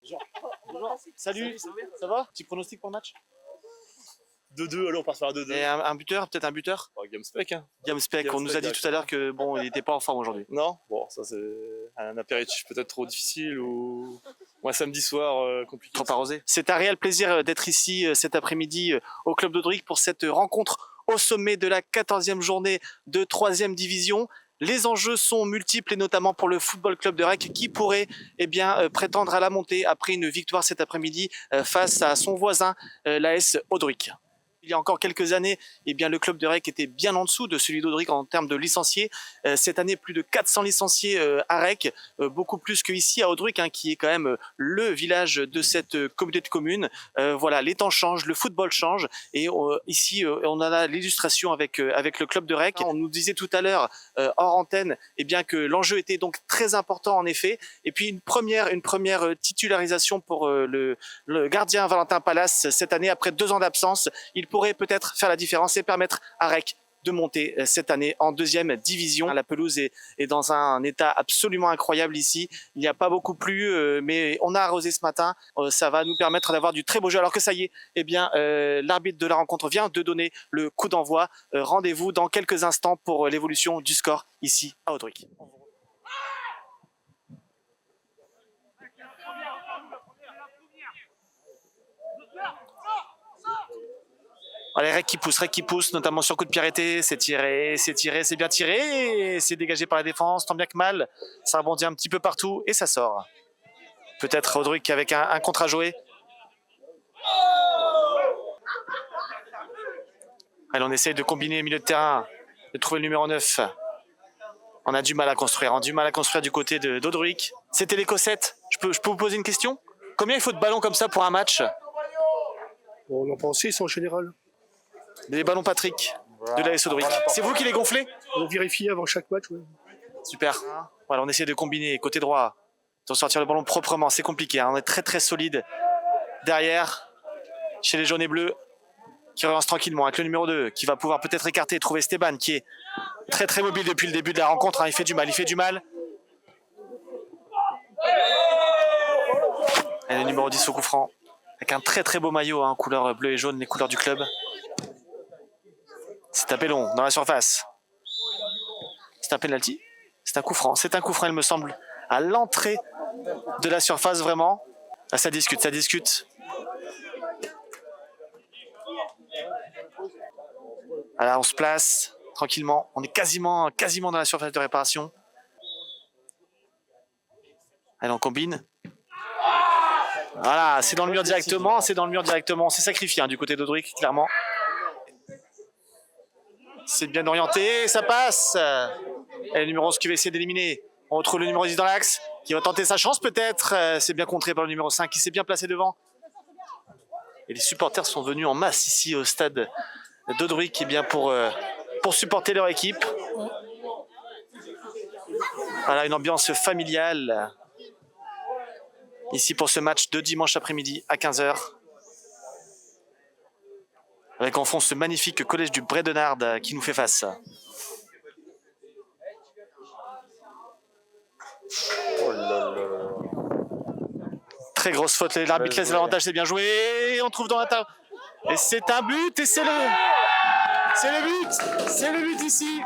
Bonjour. Salut, ça va? Petit pronostic pour le match? 2-2, allez, on passe par 2-2. Et un buteur, peut-être un buteur? Gamespec, hein. Gamespec, on nous a dit tout à l'heure que bon, il n'était pas en forme aujourd'hui. Non? Bon, ça c'est un apéritif peut-être trop difficile ou un samedi soir compliqué. Trop arrosé. C'est un réel plaisir d'être ici cet après-midi au Club d'Audric pour cette rencontre au sommet de la 14e journée de 3e division. Les enjeux sont multiples et notamment pour le Football Club de Rec qui pourrait prétendre à la montée après une victoire cet après-midi face à son voisin l'AS Audric. Il y a encore quelques années, le club de Rec était bien en dessous de celui d'Audric en termes de licenciés. Cette année, plus de 400 licenciés à Rec, beaucoup plus qu'ici à Audric, qui est quand même le village de cette communauté de communes. Voilà, les temps changent, le football change, et ici, on en a l'illustration avec le club de Rec. On nous disait tout à l'heure, hors antenne, que l'enjeu était donc très important en effet. Et puis une première titularisation pour le gardien Valentin Palace cette année, après 2 ans d'absence. Il pourrait peut-être faire la différence et permettre à Rec de monter cette année en 2e division. La pelouse est dans un état absolument incroyable ici. Il n'y a pas beaucoup plu, mais on a arrosé ce matin. Ça va nous permettre d'avoir du très beau jeu. Alors que ça y est, l'arbitre de la rencontre vient de donner le coup d'envoi. Rendez-vous dans quelques instants pour l'évolution du score ici à Audric. Allez, Rec qui pousse, notamment sur coup de pied arrêté, c'est tiré, c'est bien tiré, c'est dégagé par la défense, tant bien que mal, ça rebondit un petit peu partout et ça sort. Peut-être Audric avec un contre à jouer. Allez, on essaye de combiner le milieu de terrain, de trouver le numéro 9. On a du mal à construire, du côté d'Audric. C'était les Cossettes. Je peux vous poser une question? Combien il faut de ballons comme ça pour un match? On en pense 6 en général. Des ballons Patrick de l'AS Audric. C'est vous qui les gonflez? On vérifie avant chaque match. Ouais. Super. Voilà, on essaie de combiner côté droit, de sortir le ballon proprement. C'est compliqué, on est très très solide derrière, chez les jaunes et bleus, qui relance tranquillement avec le numéro 2, qui va pouvoir peut-être écarter et trouver Esteban, qui est très très mobile depuis le début de la rencontre. Il fait du mal. Et le numéro 10 au coup franc, avec un très très beau maillot, couleur bleu et jaune, les couleurs du club. C'est un long dans la surface. C'est un penalty. C'est un coup franc, il me semble, à l'entrée de la surface vraiment. Ah, ça discute. Alors on se place tranquillement. On est quasiment dans la surface de réparation. Allez, on combine. Voilà, c'est dans le mur directement. On s'est sacrifié du côté d'Audric, clairement. C'est bien orienté, ça passe. Et le numéro 11 qui va essayer d'éliminer. On retrouve le numéro 10 dans l'axe, qui va tenter sa chance peut-être. C'est bien contré par le numéro 5 qui s'est bien placé devant. Et les supporters sont venus en masse ici au stade d'Audric pour supporter leur équipe. Voilà, une ambiance familiale ici pour ce match de dimanche après-midi à 15h. Avec en fond ce magnifique collège du Brédenard qui nous fait face. Oh là là. Très grosse faute, l'arbitre laisse l'avantage, c'est bien joué. Et on trouve dans l'intérieur. Et c'est un but, et c'est le but ici.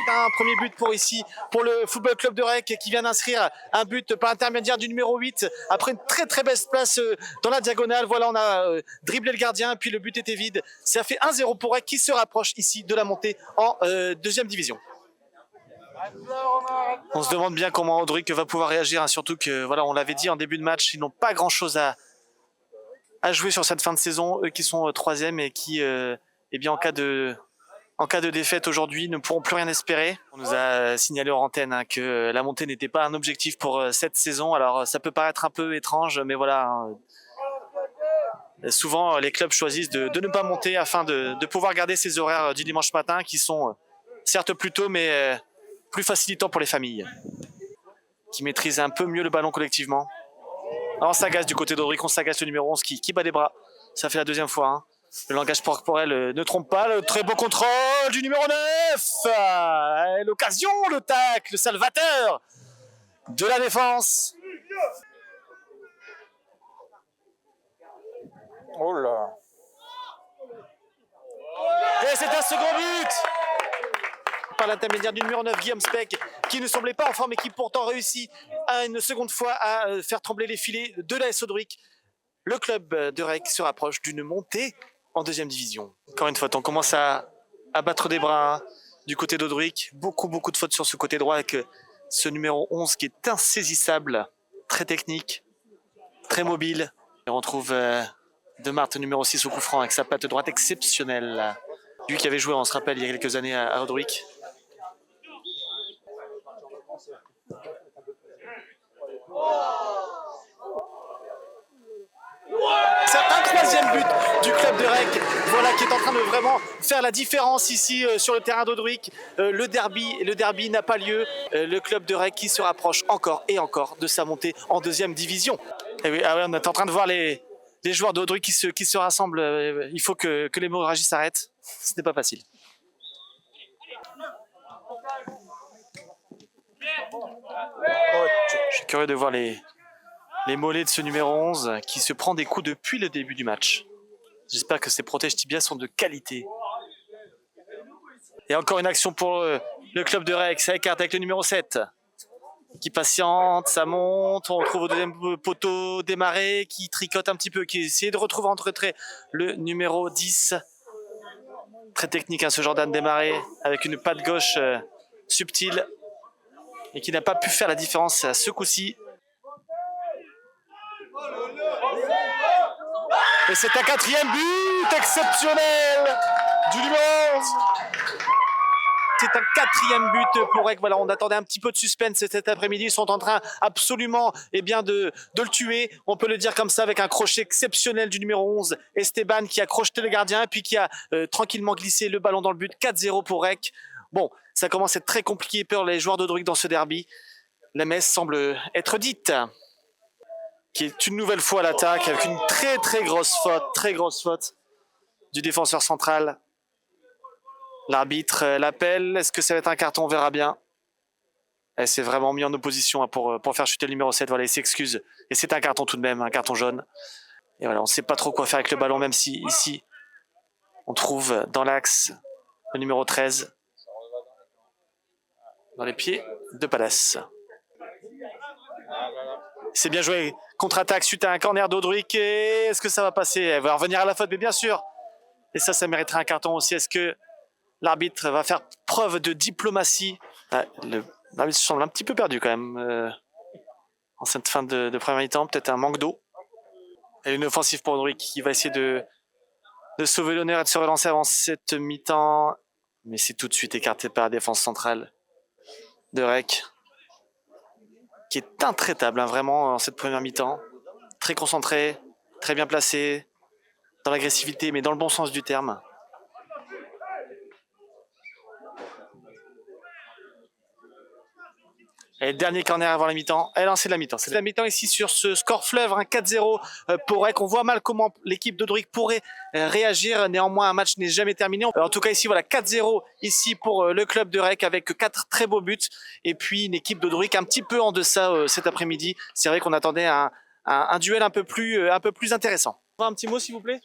Un premier but pour le Football Club de Rec qui vient d'inscrire un but par intermédiaire du numéro 8 après une très très belle place dans la diagonale. Voilà, on a dribblé le gardien puis le but était vide. Ça fait 1-0 pour Rec qui se rapproche ici de la montée en 2e division. On se demande bien comment Audric va pouvoir réagir, surtout que voilà, on l'avait dit en début de match, ils n'ont pas grand chose à jouer sur cette fin de saison, eux qui sont 3e et qui en cas de défaite aujourd'hui, ne pourront plus rien espérer. On nous a signalé hors antenne que la montée n'était pas un objectif pour cette saison. Alors ça peut paraître un peu étrange, mais voilà. Souvent, les clubs choisissent de ne pas monter afin de pouvoir garder ces horaires du dimanche matin qui sont certes plus tôt, mais plus facilitants pour les familles, qui maîtrisent un peu mieux le ballon collectivement. Alors, on s'agace du côté d'Audric, on s'agace le numéro 11 qui bat les bras. Ça fait la 2e fois. Le langage corporel ne trompe pas. Le très beau contrôle du numéro 9. L'occasion, le tacle, le salvateur de la défense. Oh là. Et c'est un second but par l'intermédiaire du numéro 9, Guillaume Speck, qui ne semblait pas en forme et qui pourtant réussit une seconde fois à faire trembler les filets de l'AS Audric. Le club de Rec se rapproche d'une montée en deuxième division. Encore une fois, on commence à battre des bras du côté d'Audric. Beaucoup de fautes sur ce côté droit avec ce numéro 11 qui est insaisissable, très technique, très mobile. Et on retrouve De Marthe, numéro 6 au coup franc, avec sa patte droite exceptionnelle. Lui qui avait joué, on se rappelle, il y a quelques années à Audric. C'est un troisième but du club de Rec, voilà, qui est en train de vraiment faire la différence ici sur le terrain d'Audric. Le derby n'a pas lieu. Le club de Rec qui se rapproche encore et encore de sa montée en deuxième division. Et oui, on est en train de voir les joueurs d'Audric qui se rassemblent. Il faut que l'hémorragie s'arrête. Ce n'est pas facile. Je suis curieux de voir les mollets de ce numéro 11 qui se prend des coups depuis le début du match. J'espère que ces protèges tibias sont de qualité. Et encore une action pour le club de Rec. Ça écarte avec le numéro 7 qui patiente, ça monte. On retrouve au deuxième poteau Desmarais qui tricote un petit peu, qui essaie de retrouver en retrait le numéro 10. Très technique, hein, ce Jordan Desmarais, avec une patte gauche subtile et qui n'a pas pu faire la différence à ce coup-ci. Et c'est un quatrième but exceptionnel du numéro 11. C'est un quatrième but pour Rec. Voilà, on attendait un petit peu de suspense cet après-midi. Ils sont en train absolument de le tuer. On peut le dire comme ça, avec un crochet exceptionnel du numéro 11, Esteban, qui a crocheté le gardien et puis qui a tranquillement glissé le ballon dans le but. 4-0 pour Rec. Bon, ça commence à être très compliqué pour les joueurs d'Audric dans ce derby. La messe semble être dite, qui est une nouvelle fois à l'attaque avec une très grosse faute du défenseur central. L'arbitre l'appelle. Est-ce que ça va être un carton? On verra bien. Elle s'est vraiment mis en opposition pour faire chuter le numéro 7. Voilà, il s'excuse. Et c'est un carton tout de même, un carton jaune. Et voilà, on ne sait pas trop quoi faire avec le ballon, même si ici, on trouve dans l'axe le numéro 13. Dans les pieds de Palace. C'est bien joué. Contre-attaque suite à un corner d'Audric. Et est-ce que ça va passer? Elle va revenir à la faute, mais bien sûr. Et ça mériterait un carton aussi. Est-ce que l'arbitre va faire preuve de diplomatie? L'arbitre semble un petit peu perdu quand même. En cette fin de première mi-temps, peut-être un manque d'eau. Et une offensive pour Audric qui va essayer de sauver l'honneur et de se relancer avant cette mi-temps. Mais c'est tout de suite écarté par la défense centrale de Rec, qui est intraitable, hein, vraiment, en cette première mi-temps. Très concentré, très bien placé, dans l'agressivité, mais dans le bon sens du terme. Et le dernier corner avant la mi-temps. Eh non, c'est la mi-temps. C'est la mi-temps ici sur ce score fleuve, hein, 4-0 pour Rec. On voit mal comment l'équipe d'Audric pourrait réagir. Néanmoins, un match n'est jamais terminé. En tout cas, ici, voilà, 4-0 ici pour le club de Rec avec 4 très beaux buts. Et puis, une équipe d'Audric un petit peu en deçà cet après-midi. C'est vrai qu'on attendait un duel un peu plus intéressant. Un petit mot, s'il vous plaît.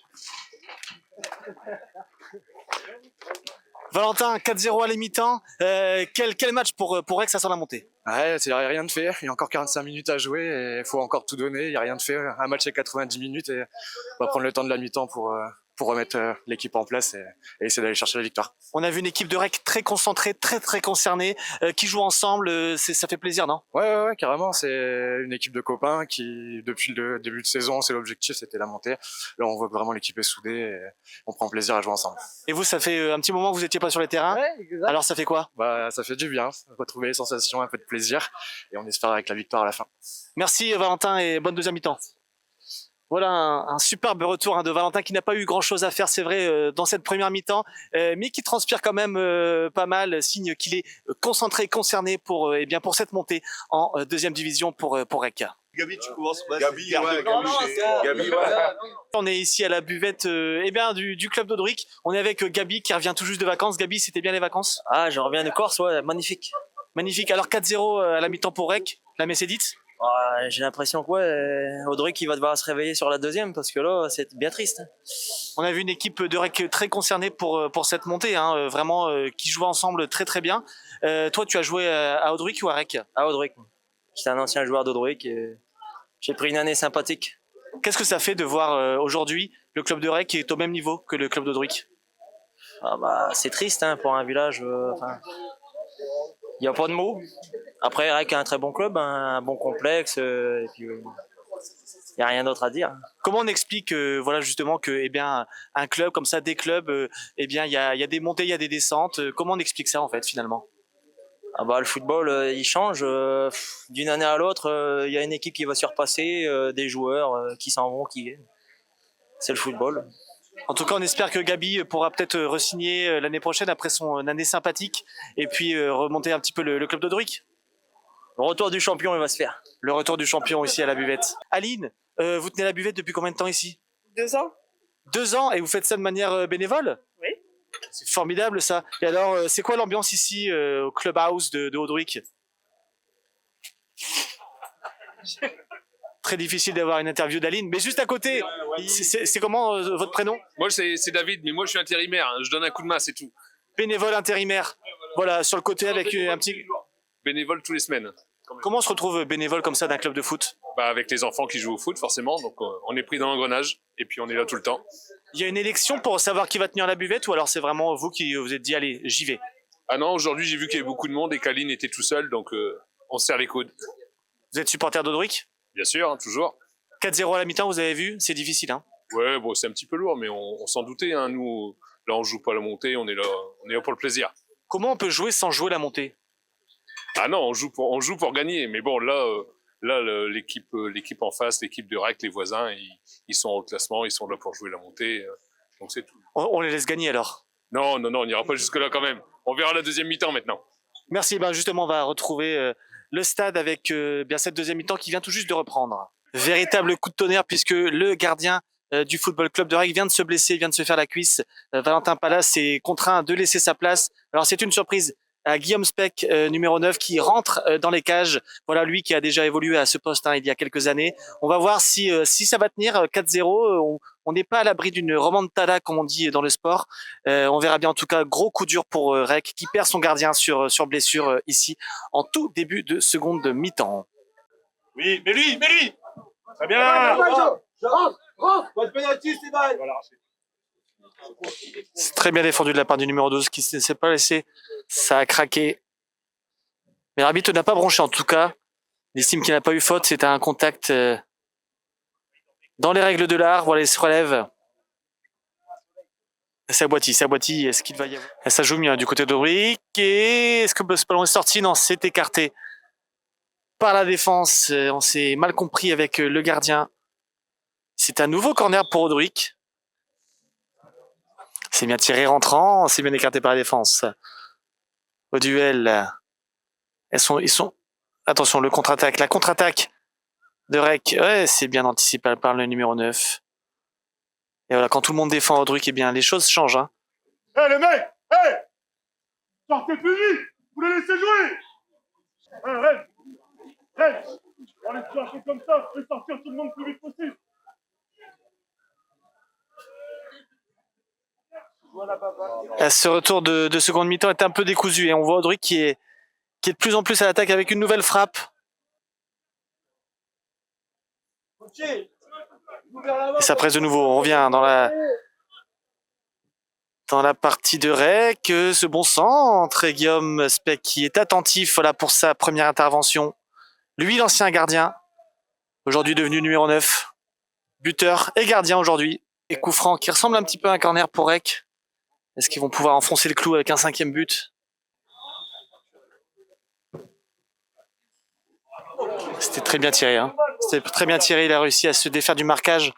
Valentin, 4-0 à la mi-temps. Quel match pour Rec, ça sent la montée? Ouais, il n'y a rien de fait. Il y a encore 45 minutes à jouer et il faut encore tout donner. Il n'y a rien de fait. Un match c'est 90 minutes et on va prendre le temps de la mi-temps pour remettre l'équipe en place et essayer d'aller chercher la victoire. On a vu une équipe de Rec très concentrée, très concernée, qui joue ensemble. Ça fait plaisir, non? Ouais, carrément. C'est une équipe de copains qui, depuis le début de saison, c'est l'objectif, c'était la montée. Là, on voit que vraiment l'équipe est soudée et on prend plaisir à jouer ensemble. Et vous, ça fait un petit moment que vous n'étiez pas sur les terrains? Ouais, exact. Alors, ça fait quoi? Ça fait du bien. Retrouver les sensations, un peu de plaisir et on espère avec la victoire à la fin. Merci Valentin et bonne deuxième mi-temps. Voilà un superbe retour de Valentin qui n'a pas eu grand-chose à faire, c'est vrai, dans cette première mi-temps, mais qui transpire quand même pas mal, signe qu'il est concentré, concerné pour cette montée en deuxième division pour Rec. Gabi, tu commences. Gabi, Gabi, On est ici à la buvette du club d'Audric. On est avec Gabi qui revient tout juste de vacances. Gabi, c'était bien les vacances? Ah, je reviens de Corse, ouais, magnifique. Magnifique. Alors 4-0 à la mi-temps pour Rec, la messe est dite? J'ai l'impression que Audric il va devoir se réveiller sur la deuxième parce que là c'est bien triste. On a vu une équipe de REC très concernée pour cette montée, hein, vraiment qui jouait ensemble très très bien. Toi, tu as joué à Audric ou à REC? À Audric. J'étais un ancien joueur d'Audric et j'ai pris une année sympathique. Qu'est-ce que ça fait de voir aujourd'hui le club de REC qui est au même niveau que le club d'Audric? C'est triste hein, pour un village. Il n'y a pas de mots. Après, REC a un très bon club, un bon complexe, et puis il n'y a rien d'autre à dire. Comment on explique voilà justement que eh bien un club comme ça, des clubs, eh bien il y a des montées, il y a des descentes. Comment on explique ça en fait finalement? Le football, il change. D'une année à l'autre, il y a une équipe qui va surpasser, des joueurs qui s'en vont, qui viennent. C'est le football. En tout cas, on espère que Gabi pourra peut-être re-signer l'année prochaine après son année sympathique et puis remonter un petit peu le club d'Audric. Le retour du champion, il va se faire. Le retour du champion ici à la buvette. Aline, vous tenez la buvette depuis combien de temps ici? 2 ans. 2 ans et vous faites ça de manière bénévole? Oui. C'est formidable ça. Et alors, c'est quoi l'ambiance ici au clubhouse de Audric? Très difficile d'avoir une interview d'Aline, mais juste à côté, c'est comment votre prénom? Moi, c'est David, mais moi, je suis intérimaire. Hein. Je donne un coup de main, c'est tout. Bénévole intérimaire. Voilà, sur le côté avec un petit... Bénévole tous les semaines. Comment on se retrouve bénévole comme ça d'un club de foot? Avec les enfants qui jouent au foot, forcément. Donc, on est pris dans l'engrenage et puis on est là tout le temps. Il y a une élection pour savoir qui va tenir la buvette ou alors c'est vraiment vous qui vous êtes dit allez, j'y vais? Ah non, aujourd'hui, j'ai vu qu'il y avait beaucoup de monde et qu'Aline était tout seul, donc on se serre les coudes. Vous êtes supporter d'Audric? Bien sûr, hein, toujours. 4-0 à la mi-temps, vous avez vu? C'est difficile, hein? Ouais, bon, c'est un petit peu lourd, mais on s'en doutait. Hein. Nous, là, on joue pas la montée, on est là pour le plaisir. Comment on peut jouer sans jouer la montée? Ah non, on joue pour gagner. Mais bon, là, l'équipe en face, l'équipe de REC, les voisins, ils sont au classement, ils sont là pour jouer la montée. Donc c'est tout. On les laisse gagner alors? Non, on n'ira pas jusque-là quand même. On verra la deuxième mi-temps maintenant. Merci, justement, on va retrouver le stade avec bien cette deuxième mi-temps qui vient tout juste de reprendre. Véritable coup de tonnerre puisque le gardien du Football Club de REC vient de se blesser, vient de se faire la cuisse. Valentin Palas est contraint de laisser sa place. Alors c'est une surprise à Guillaume Speck, numéro 9, qui rentre dans les cages. Voilà, lui qui a déjà évolué à ce poste il y a quelques années. On va voir si ça va tenir 4-0. On n'est pas à l'abri d'une remontada, comme on dit dans le sport. On verra bien. En tout cas, gros coup dur pour REC, qui perd son gardien sur blessure ici, en tout début de seconde mi-temps. Oui, mais lui très bien. C'est très bien défendu de la part du numéro 12 qui ne s'est pas laissé. Ça a craqué. Mais l'arbitre n'a pas bronché en tout cas. Il estime qu'il n'a pas eu faute. C'était un contact dans les règles de l'art. Voilà, il se relève. Saboiti, est-ce qu'il va y avoir... Ça joue bien du côté d'Audric. Et est-ce que ce ballon est sorti? Non, c'est écarté par la défense. On s'est mal compris avec le gardien. C'est un nouveau corner pour Audric. C'est bien tiré rentrant, c'est bien écarté par la défense. Au duel, ils sont. Attention, la contre-attaque de REC. Ouais, c'est bien anticipé par le numéro 9. Et voilà, quand tout le monde défend Audric, eh bien, les choses changent. Hein. Hé les mecs, sortez plus vite, vous les laissez jouer. On les chercher comme ça, et sortir tout le monde le plus vite possible. Ce retour de seconde mi-temps est un peu décousu et on voit Audric qui est de plus en plus à l'attaque avec une nouvelle frappe. Et ça presse de nouveau. On revient dans la partie de REC. Ce bon centre et Guillaume Speck qui est attentif pour sa première intervention. Lui, l'ancien gardien, aujourd'hui devenu numéro 9, buteur et gardien aujourd'hui. Et coup franc qui ressemble un petit peu à un corner pour REC. Est-ce qu'ils vont pouvoir enfoncer le clou avec un 5e but? C'était très bien tiré. Hein. C'était très bien tiré. Il a réussi à se défaire du marquage.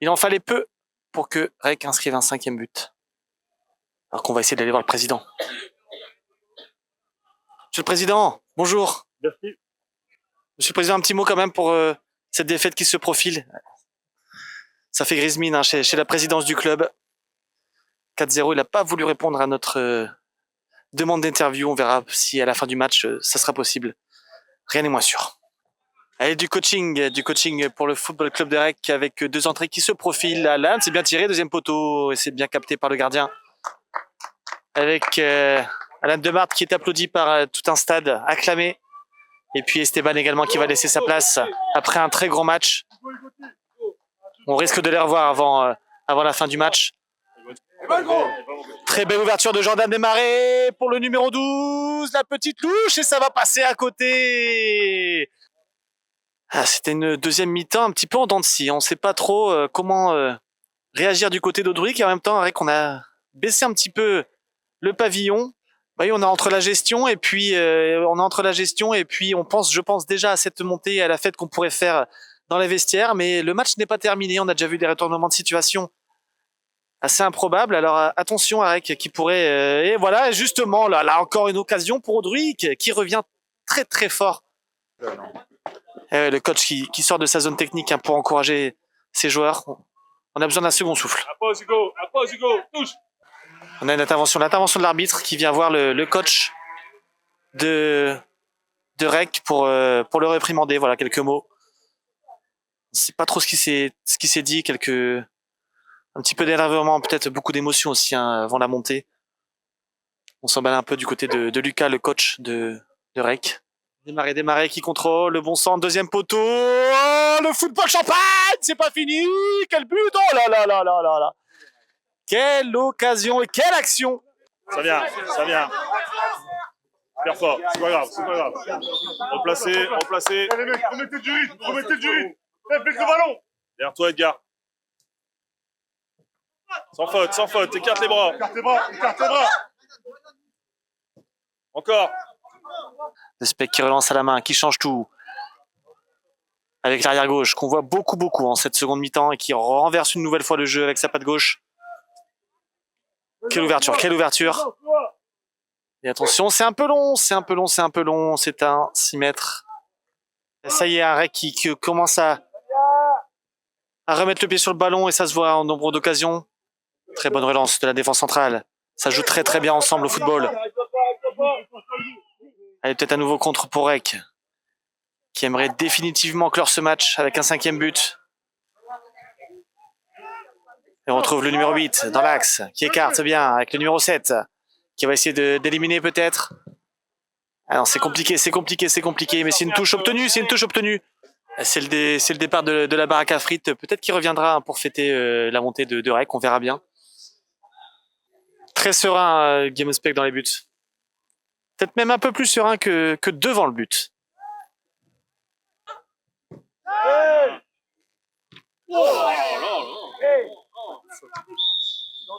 Il en fallait peu pour que REC inscrive un 5e but. Alors qu'on va essayer d'aller voir le président. Monsieur le Président, bonjour. Merci. Monsieur le Président, un petit mot quand même pour cette défaite qui se profile. Ça fait grise mine chez la présidence du club. 4-0, il n'a pas voulu répondre à notre demande d'interview. On verra si à la fin du match, ça sera possible. Rien n'est moins sûr. Allez, du coaching pour le Football Club de Rec avec 2 entrées qui se profilent. Alan, c'est bien tiré, deuxième poteau, et c'est bien capté par le gardien. Avec Alan Demarthe qui est applaudi par tout un stade, acclamé. Et puis Esteban également qui va laisser sa place après un très gros match. On risque de les revoir avant la fin du match. Très belle ouverture de Jordan Desmarais pour le numéro 12. La petite louche et ça va passer à côté. C'était une deuxième mi-temps un petit peu en dents de scie. On ne sait pas trop comment réagir du côté d'Audric. Et en même temps, on a baissé un petit peu le pavillon. Oui, on est entre la gestion et puis on pense, je pense déjà à cette montée et à la fête qu'on pourrait faire dans les vestiaires. Mais le match n'est pas terminé. On a déjà vu des retournements de situation assez improbables. Alors attention à Rec qui pourrait et voilà justement là encore une occasion pour Audric qui revient très très fort. Le coach qui sort de sa zone technique pour encourager ses joueurs. On a besoin d'un second souffle. Approche Hugo, touche. On a l'intervention de l'arbitre qui vient voir le coach de Rec pour le réprimander. Voilà, quelques mots. On ne sait pas trop ce qui s'est dit, un petit peu d'énervement, peut-être beaucoup d'émotions aussi avant la montée. On s'emballe un peu du côté de Lucas, le coach de Rec. Desmarais qui contrôle, le bon centre, deuxième poteau, oh, le football champagne, c'est pas fini, quel but, oh là là là là là là. Quelle occasion et quelle action. Ça vient. Super fort, c'est pas grave. Replacé. Allez mec, remettez du rythme. Faites le ballon. Derrière toi Edgar. Sans faute, écarte les bras. Encore. Despec qui relance à la main, qui change tout. Avec l'arrière gauche, qu'on voit beaucoup en cette seconde mi-temps et qui renverse une nouvelle fois le jeu avec sa patte gauche. Quelle ouverture. Et attention, c'est un peu long, c'est un 6 mètres. Et ça y est, un Rec qui commence à remettre le pied sur le ballon et ça se voit en nombre d'occasions. Très bonne relance de la défense centrale. Ça joue très très bien ensemble au football. Allez, peut-être un nouveau contre pour Rec, qui aimerait définitivement clore ce match avec un 5e but. Et on retrouve le numéro 8 dans l'axe, qui écarte bien avec le numéro 7, qui va essayer d'éliminer peut-être. Ah non, c'est compliqué, mais c'est une touche obtenue. C'est le départ de la baraque à frites. Peut-être qu'il reviendra pour fêter la montée de Rec, on verra bien. Très serein, Guillaume Speck dans les buts. Peut-être même un peu plus serein que devant le but.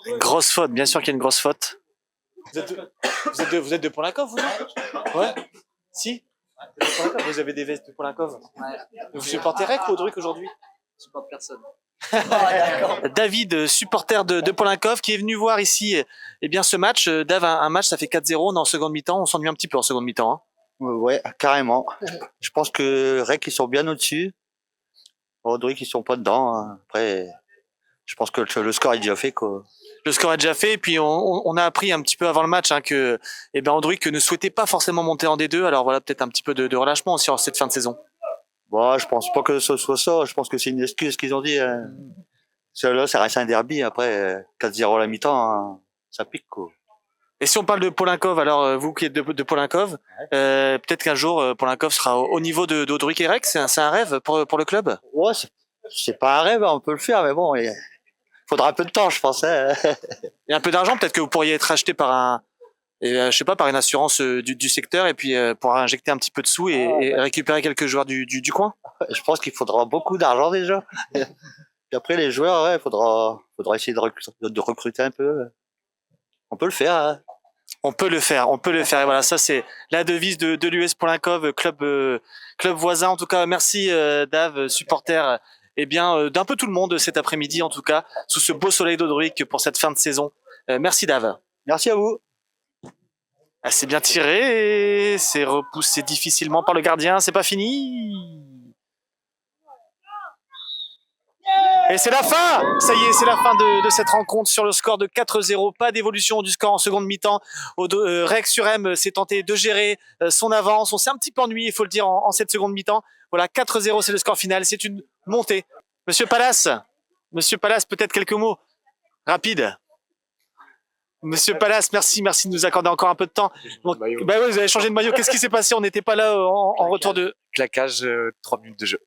Une grosse faute, bien sûr qu'il y a une grosse faute. Vous êtes de Polinkov, vous? Ouais. Si. Vous avez des vestes de Polinkov. Ouais. Vous supportez Rec ou Audric aujourd'hui? Je supporte personne. David, supporter de Polinkov, qui est venu voir ici ce match. Dave, un match, ça fait 4-0, on est en seconde mi-temps, on s'ennuie un petit peu en seconde mi-temps. Hein. Ouais, carrément. Je pense que Rec, ils sont bien au-dessus. Audric, ils sont pas dedans. Hein. Après, je pense que le score est déjà fait, quoi. Le score est déjà fait, et puis on a appris un petit peu avant le match que Audric ne souhaitait pas forcément monter en D2, alors voilà, peut-être un petit peu de relâchement aussi en cette fin de saison. Bon, je pense pas que ce soit ça. Je pense que c'est une excuse qu'ils ont dit. Là, ça reste un derby. Après, 4-0 à la mi-temps, hein, ça pique, quoi. Et si on parle de Polinkov, alors vous qui êtes de Polinkov, peut-être qu'un jour Polinkov sera au niveau d'Audric et Rec. C'est un rêve pour le club. Ouais, c'est pas un rêve, on peut le faire, mais bon, il faudra un peu de temps, je pense. Hein. Et un peu d'argent, peut-être que vous pourriez être acheté par par une assurance du secteur et puis pour injecter un petit peu de sous et récupérer quelques joueurs du coin. Je pense qu'il faudra beaucoup d'argent déjà. Et après les joueurs, ouais, faudra essayer de recruter un peu. On peut le faire. Hein. On peut le faire. Et voilà, ça c'est la devise de l'US Polinkov, club voisin. En tout cas, merci Dave, supporter d'un peu tout le monde cet après-midi, en tout cas, sous ce beau soleil d'Audric pour cette fin de saison. Merci Dave. Merci à vous. C'est bien tiré, c'est repoussé difficilement par le gardien, c'est pas fini. Et c'est la fin. Ça y est, c'est la fin de cette rencontre sur le score de 4-0. Pas d'évolution du score en seconde mi-temps. Rec sur M s'est tenté de gérer son avance. On s'est un petit peu ennuyé, il faut le dire, en cette seconde mi-temps. Voilà, 4-0, c'est le score final. C'est une montée. Monsieur Pallas, peut-être quelques mots rapides. Monsieur Pallas, merci de nous accorder encore un peu de temps. Donc, ouais, vous avez changé de maillot. Qu'est-ce qui s'est passé? On n'était pas là en retour de Claquage, 3 minutes de jeu.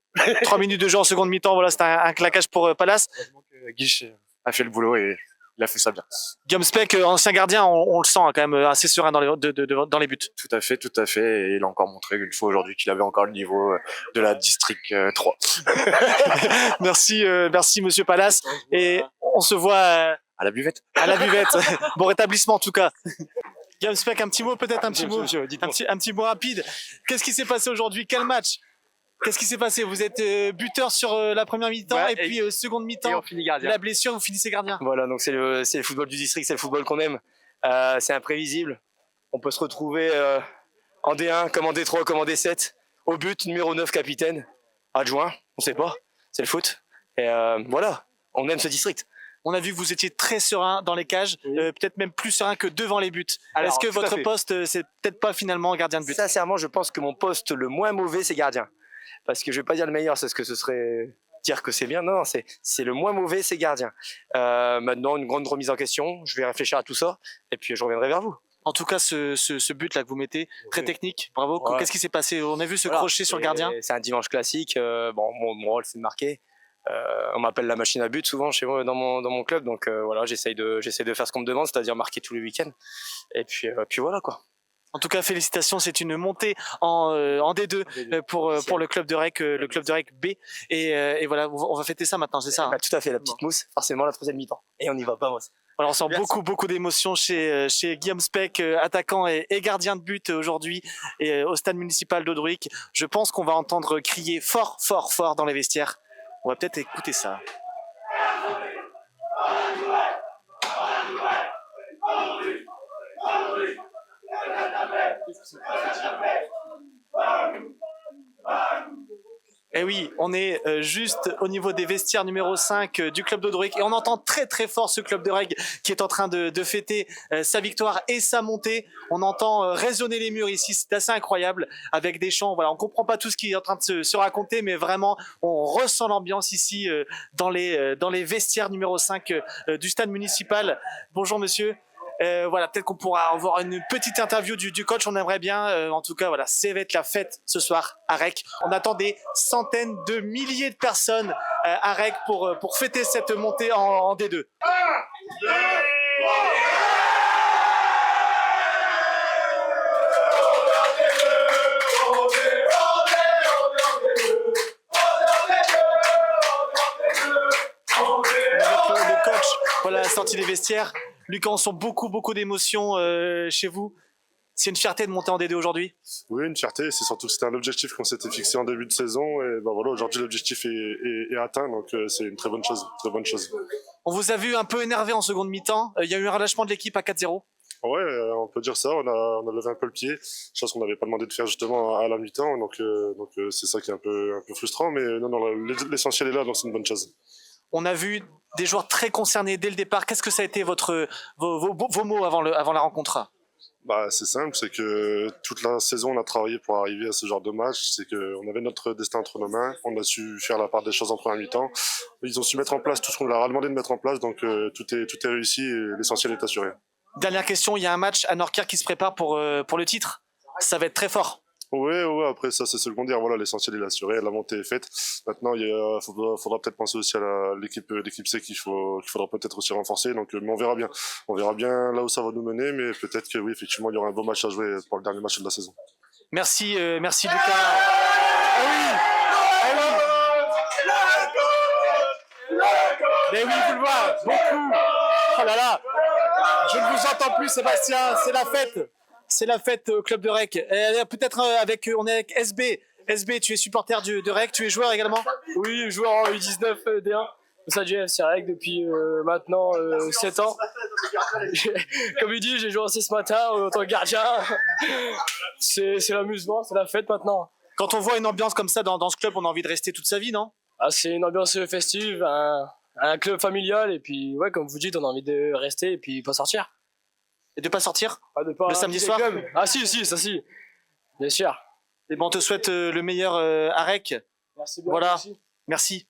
3 minutes de jeu en seconde mi-temps. Voilà, c'était un claquage pour Pallas. Heureusement que Guiche a fait le boulot et il a fait ça bien. Guillaume Speck, ancien gardien, on le sent hein, quand même assez serein dans les buts. Tout à fait. Et il a encore montré une fois aujourd'hui qu'il avait encore le niveau de la District 3. Merci Monsieur Pallas. Et on se voit À la buvette. à la buvette. Bon rétablissement en tout cas. Guillaume Speck, un petit mot peut-être, un petit mot rapide. Qu'est-ce qui s'est passé aujourd'hui? Quel match? Qu'est-ce qui s'est passé? Vous êtes buteur sur la première mi-temps Ouais, et puis seconde Et mi-temps, on finit gardien. la blessure, vous finissez gardien. Voilà, donc c'est le football du district, c'est le football qu'on aime. C'est imprévisible. On peut se retrouver en D1 comme en D3 comme en D7. Au but, numéro 9, capitaine, adjoint, on sait pas. C'est le foot. Et voilà, on aime ce district. On a vu que vous étiez très serein dans les cages, peut-être même plus serein que devant les buts. Alors, Est-ce que tout à votre fait. poste, c'est peut-être pas finalement gardien de but? Sincèrement, je pense que mon poste le moins mauvais, c'est gardien. Parce que je vais pas dire le meilleur, c'est ce que ce serait dire que c'est bien. Non, c'est le moins mauvais, c'est gardien. Maintenant, une grande remise en question. Je vais réfléchir à tout ça et puis je reviendrai vers vous. En tout cas, ce but là que vous mettez, très technique, bravo. Ouais. Qu'est-ce qui s'est passé? On a vu ce Voilà. crochet sur le gardien. C'est un dimanche classique. Bon, mon rôle, c'est de marquer. On m'appelle la machine à but souvent chez moi dans mon club. Donc voilà, j'essaye de faire ce qu'on me demande, c'est-à-dire marquer tous les week-ends. Et puis voilà quoi. En tout cas, félicitations, c'est une montée en D2 pour le club de Rec, le club de Rec B. Et voilà, on va fêter ça maintenant, c'est ça hein? Bah, tout à fait, la petite mousse, forcément la troisième mi-temps. Et on y va pas, moi. Alors, on sent Merci. beaucoup d'émotions chez Guillaume Speck, attaquant et gardien de but aujourd'hui et au stade municipal d'Audruic. Je pense qu'on va entendre crier fort dans les vestiaires. On va peut-être écouter ça. Eh oui, on est juste au niveau des vestiaires numéro 5 du club d'Audruic et on entend très fort ce club de règle qui est en train de fêter sa victoire et sa montée. On entend résonner les murs ici, c'est assez incroyable avec des chants. Voilà, on comprend pas tout ce qui est en train de se raconter, mais vraiment on ressent l'ambiance ici dans les vestiaires numéro 5 du stade municipal. Bonjour monsieur. Voilà, peut-être qu'on pourra avoir une petite interview du coach, on aimerait bien. En tout cas, voilà, ça va être la fête ce soir à Rec. On attend des centaines de milliers de personnes à Rec pour fêter cette montée en D2. Avec le coach, voilà, sortie des vestiaires. Lucas, on sent beaucoup d'émotions chez vous. C'est une fierté de monter en D2 aujourd'hui? Oui, une fierté. C'est surtout que c'était un objectif qu'on s'était fixé en début de saison. Et ben voilà, aujourd'hui, l'objectif est atteint. Donc, c'est une très bonne chose. Très bonne chose. On vous a vu un peu énervé en seconde mi-temps. Il y a eu un relâchement de l'équipe à 4-0. Ouais, on peut dire ça. On a levé un peu le pied. Chose qu'on n'avait pas demandé de faire justement à la mi-temps. Donc, c'est ça qui est un peu frustrant. Mais non, l'essentiel est là. Donc, c'est une bonne chose. On a vu des joueurs très concernés dès le départ. Qu'est-ce que ça a été vos mots avant la rencontre? Bah, c'est simple, c'est que toute la saison, on a travaillé pour arriver à ce genre de match. C'est qu'on avait notre destin entre nos mains. On a su faire la part des choses en première mi-temps. Ils ont su mettre en place tout ce qu'on leur a demandé de mettre en place. Donc, tout est réussi et l'essentiel est assuré. Dernière question, il y a un match à Norquerque qui se prépare pour le titre. Ça va être très fort. Ouais, après ça c'est secondaire, voilà, l'essentiel est assuré, la montée est faite. Maintenant faudra peut-être penser aussi à l'équipe C qu'il faudra peut-être aussi renforcer, donc mais on verra bien là où ça va nous mener, mais peut-être que oui, effectivement il y aura un beau match à jouer pour le dernier match de la saison. Merci Lucas. Ah oui. Mais oui, vous le voyez, beaucoup. Oh là là, je ne vous entends plus Sébastien, c'est la fête. C'est la fête au club de Rec. Peut-être on est avec SB. SB, tu es supporter de Rec, tu es joueur également? Oui, joueur en U19 D1 au sein du FC Rec depuis maintenant 7 ans. Comme il dit, j'ai joué aussi ce matin en tant que gardien. C'est l'amusement, c'est la fête maintenant. Quand on voit une ambiance comme ça dans ce club, on a envie de rester toute sa vie, non? Ah, c'est une ambiance festive, un club familial, et puis ouais, comme vous dites, on a envie de rester et puis pas sortir. Et de pas sortir Ah, de pas le samedi quitter soir club. Ah si, ça si, bien sûr. Et bon, on te souhaite le meilleur, Arec. Merci bien. Voilà. Merci. Merci.